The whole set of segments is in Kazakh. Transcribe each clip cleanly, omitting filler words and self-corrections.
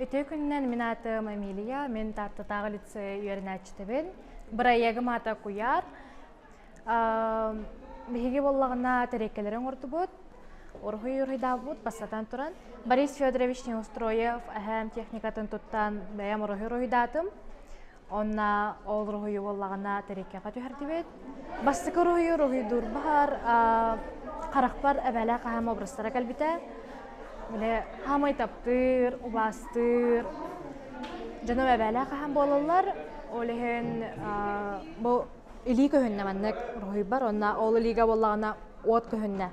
Өте күннен мен атым Эмилия, мен Тартатағы лицей үйерінәтчітібін. Бір айегім ата куяр. Беге боллағына тәреккелерін орды бұд. Орхой-орхойда бұд, басатан тұран. Борис Федорович Неустроев әхәм техникатын тұттан бәйім орхой-орхойдатым. Онна ол орхой боллағына тәреккеға түйердібет. Бастықы орхой-орхойдур бар, қарақпар әбәлі қағам обрастара кәлбіті. Хамай таптыр, убастыр. Жаным әбәлі қағам болалар. Олеген бұл илі көхінне мәннік рухи бар. Онна ол иліға болағына от көхінне.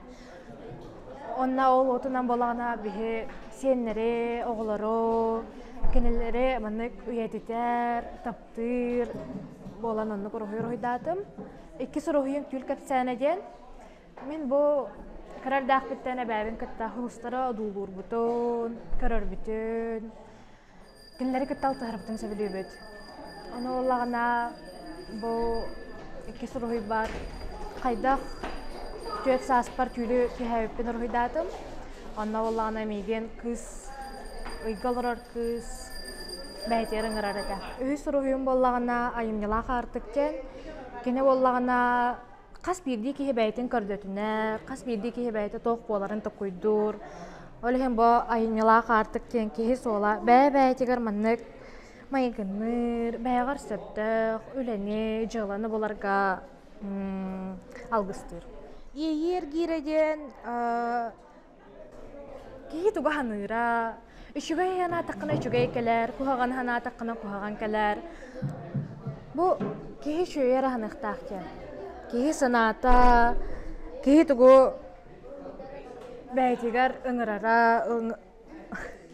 Онна ол отынан болағына бігі сенлері, оғылары, кенелері мәннік үйетітер, таптыр. Болан оннық рухи датым. Иккесі рухиын түл кәпсәне ден. Мен бұл Karar dağıttıklarına bəbin kıtta hıstara adulur butun, karar bütün. Günleri kıttal taharıptın söylüyor büt. Onu ollağına bu ikisi ruhi var. Kaydaq tüyet saspar tüylü tüyhəvipin ruhi datım. Onu ollağına meygen kız, uygalar kız, bəyterin qırarıqa. Ühüs ruhiyum bollağına ayımnılaq artıqken, gene ollağına Qas birdi ki hebaytin kördötüne, qas birdi ki hebayta toq boların toquydur. Olehen bu ayınlaq artıq ken ki sola bəy-bəytigar manıq maygınır, bəyğar söptük, öləni, jığlanı bolarga algıstır. Yer gireden ki tuga hanıra, üçüge yana taqına üçüge keler, kuhagan hana taqına kuhagan keler. Bu ki şöyer hanıqtaqken. Kihi sanata, kihi tugu bəytigar ıngırara,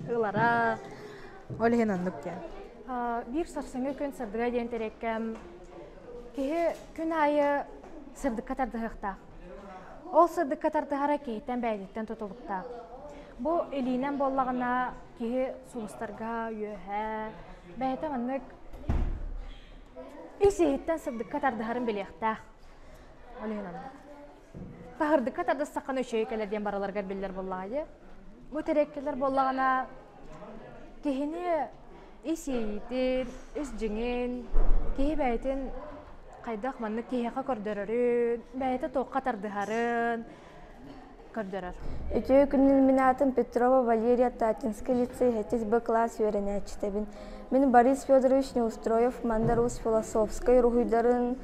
ılara, olehen anlık ya. Bir sarsıngı kün sırdığa den terekkəm, kihi kün ayı sırdıqqa tardıqtaq. Ol sırdıqqa tardıqara kihitten bəytikten tutuluqtaq. Bu elinen bollağına kihi suğustarga, yöhə, bəytem anlık isihitten sırdıqqa tardıqarın bileqtaq. Tahırdıqqa tardı saqan öşeykələr den baralarga biller bollağı. Bu terekkeler bollağına kihini isiyitin, üscingen, kihi bəytin qaydaq manlı kihiqa kördörörün, bəyti toqqa tardıqarın kördörör. Ötüye günün minatım Petrova Valeriya Tatinski лицей хетис Б класс үйренәчтебин. Мен Борис Федорович Неустроев Мандарус философской рухуйдарын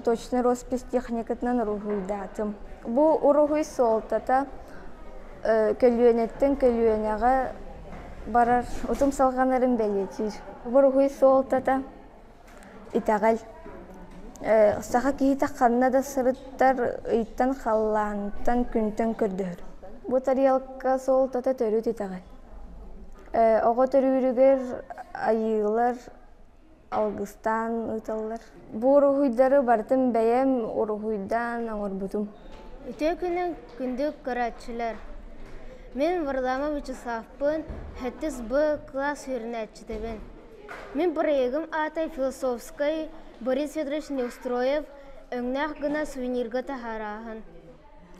точный роспись техникатынан рухуйдатым. Бу урухуй солтата көлүөнеттен көлүөнага барар утум салганарын белетир. Бу рухуй солтата итагал саха кихита ханна да сырыттар ыйттан халлантан күнтен көрдөр. Бу тарелка солтата төрүт итагал. Ого төрүрүгер айылар Алгыстан ыталлар. Бу рухуйдары бартым бәйем урухуйдан аңырбутум. Үтө күндүк карачылар. Мен Варлама Вячеславпын, хеттис Б класс үйренәчтебин. Мен проегім атай философской Борис Федорович Неустроев өңнәк гына сувенирга тахараһын.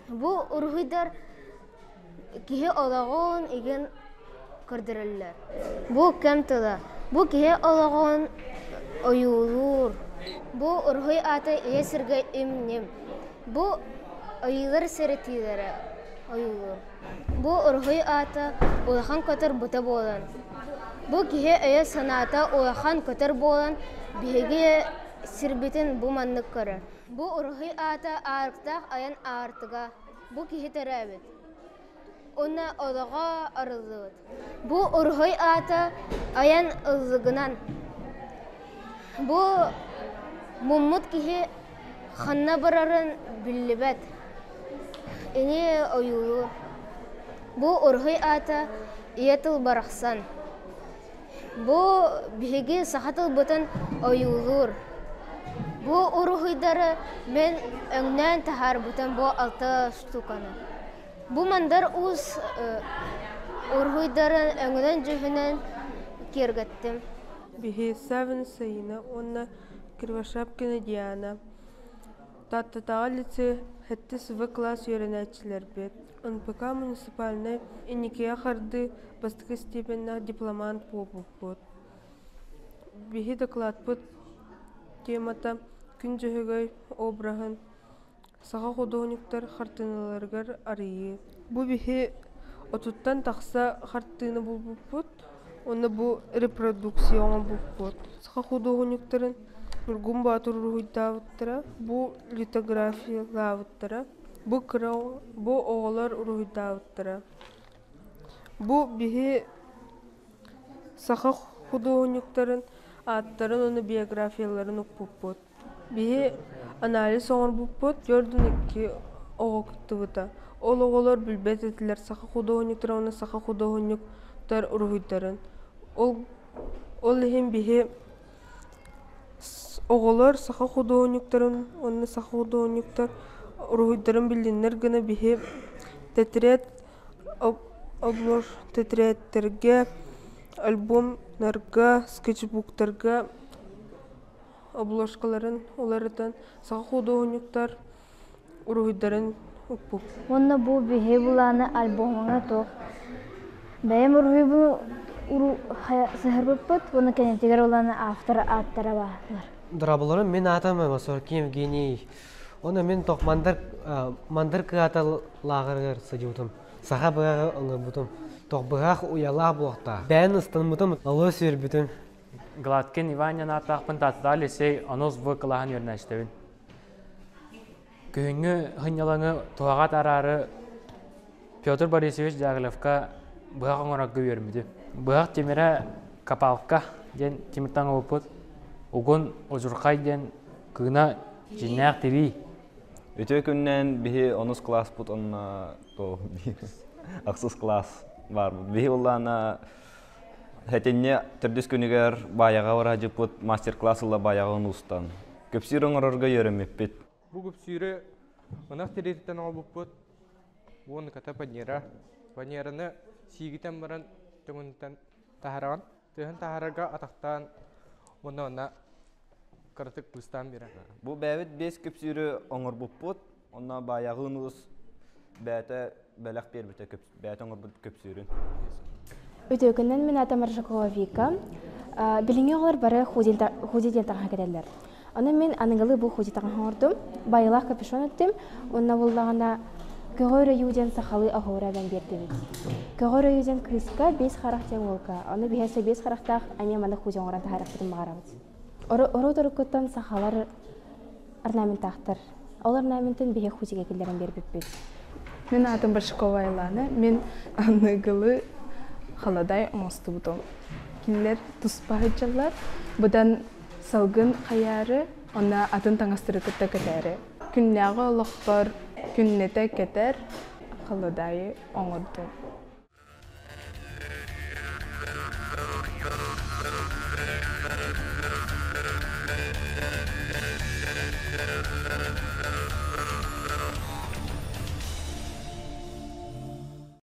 Бу урухуйдар кихе олагон иген көрдөрөллөр. Бу кем тыла? Бу кихе олагон oyulur. Bu urhuy ata esirge imnim. Bu oyulur seretilere oyulur. Bu urhuy ata ulahan kötür buta bolan. Bu kihe aya sanata ulahan kötür bolan bihege sirbitin bu manlık karar. Bu urhuy ata arıqtaq ayan artıga. Bu kihe terabit. Ona olağa arılır. Bu urhuy ata ayan ılgınan. Bu mummut kihi xanna bararın billibet. İni oyulur. Bu urhuy ata iyatıl baraqsan. Bu bihigi sahatıl butan oyulur. Bu urhuyları men öngnen tahar butan bu 6 ştukana. Bu mandar uz urhuyların öngnen cühünen kirgettim. Bihi 7 sayına ona Кривошапкина Диана. Таттатаға лице хеттес В класс үйренәтчілер бет. НПК муниципальный иникея қарды бастығы степенна дипломант болбуп. Бихи доклад бұд темата күн жөһөгөй обрахын саға художниктар хартыналаргар арыйы. Бу бихи отуттан тақса хартыны болбуп. Оны бу репродукцияңа болбуп. Саға художниктарын Нургун Батур руйдавыттыра, бу литография лавыттыра, бу кырау, бу оғалар руйдавыттыра. Бу бихи саха художниктарын аттарын оны биографияларын укпуппут. Бихи анализ оңыр буппут, жордун икки оға күттүбыта. Ол оғалар билбет етілер саха художниктар, оны саха художниктар руйдарын. Ол ехен бихи оғалар саха художниктарын, оны саха художниктар руйдарын билдиннер гына бихи тетрет обложь тетреттерге, альбомнарга, скетчбуктарга обложкаларын олардан саха художниктар руйдарын укпуп. Онна бу бихи буланы альбомыңа тоқ. Бәйім руй бұл уру сыхырбыппыт, оны кәнетегер оланы автора аттара бағылар. Драбыларым мен атам Масорки Евгений. Оны мен тоқ мандыр кыата лағырғыр сыдиутым. Саха бұғағы ұңы бұтым. Тоқ бұғақ уялақ бұлақта. Бәйін ұстын бұтым, ұлы сүйір бүтім. Гладкин Иванян атақпын татыда лесей анос бұ қылағын өрнәштеуін. Күйіңі ғынялаңы туағат арары Петр Борисович Жағылевқа бұғақ оңыраққа өрмеді. Бұғақ темірі Капалыққа ден теміртаңы өпіт. Угун ожурқай ден кыгына жиннақ тири. Өте күннен бихи 10 класс бұт онна ақсыз класс бар. Бихи оллана хәтенне түрдіс күнігер баяға вара жыпыт мастер-классыла баяғын ұстан. Көпсірің ұрырға ерімеп бет. Бұл көпсірі ұнақ тереттен ал бұппыт. Оны ката панера. Панераны сигітен баран түңінтен тахараған. Түхін тахарға атақтан Онна картык пустан бира. Бу бәвит 5 көпсүрү оңор буппут, онна баягын ус бәтә бәләк бербите бәтә оңор бут көпсүрүн. Өтөкүннән мен атам Маржакова Вика. Билиңе олар бары худиден таңа кәделер. Аны мен аныгылы бу худиден хаңырдым, байлах капюшон өттім, онна буллаганда Көгөрө юден сахалы ахурадан берді. Көгөрө юден крыска 5 характер волка. Аны бихесе 5 характер ане маны худен оран характерин багарабыз. Ору торукуттан сахалар орнаментахтар. Ол орнаментин бихе худеге келдерин бербеппиз. Мен атым Башкова Айлана. Мен аныгылы халадай мосты бутум. Киллер туспагычалар. Будан салгын каяры, она атын таңастырыкытта кетери. Күннәгы лохтор Күннете кетер, қылыдайы оңырды.